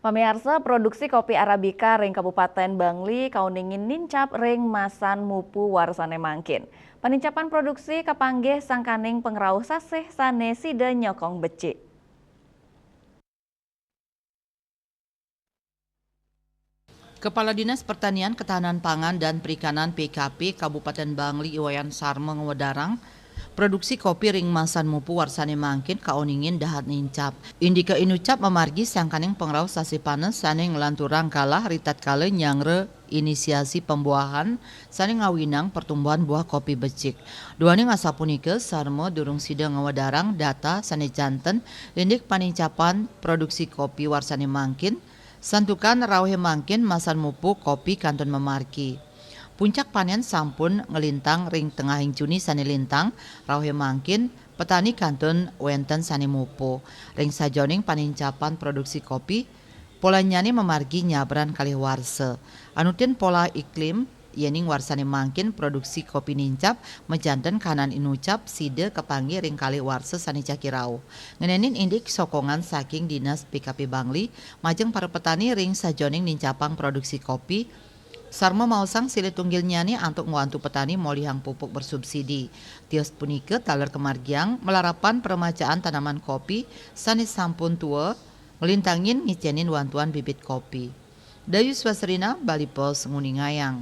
Pamirsa, produksi kopi Arabica ring Kabupaten Bangli kauningin nincap ring masan mupu warsane mangkin. Panincapan produksi kapanggih sangkaning pengrauh sasih sane sida nyokong becik. Kepala Dinas Pertanian, Ketahanan Pangan, dan Perikanan PKP Kabupaten Bangli Iwayan Sarma Ngewedarang produksi kopi ring masan mupu warsane mangkin kaoningin dahat nincap. Indika inucap memargi sangkaning pengrau sasi panes sane ngelanturang kalah ritat kale nyangre inisiasi pembuahan sane ngawinang pertumbuhan buah kopi becik. Duani ngasapunike sarmo durung sida ngewedarang data sane janten lindik panincapan produksi kopi warsane mangkin santukan rauhe mangkin masan mupu kopi kanton memargi. Puncak panen sampun ngelintang ring tengahing Juni sani lintang rauhe mangkin petani kanton wenten sani mupo. Ring sajoning panincapan produksi kopi pola nyani memargi nyabran kalih warse. Anutin pola iklim yening warsane mangkin produksi kopi nincap mejanten kanan inucap side kepanggih ring kalih warse sani cakirau. Ngenenin indik sokongan saking Dinas PKP Bangli majeng para petani ring sajoning nincapang produksi kopi Sarmo mausang silih tunggil nyani untuk membantu petani molihang pupuk bersubsidi. Tios punike taler kemargiang melarapan peremajaan tanaman kopi sanis sampun tua ngelintangin ngicenin wantuan bibit kopi. Dayu Swasrina, Bali Pos, Nguningayang.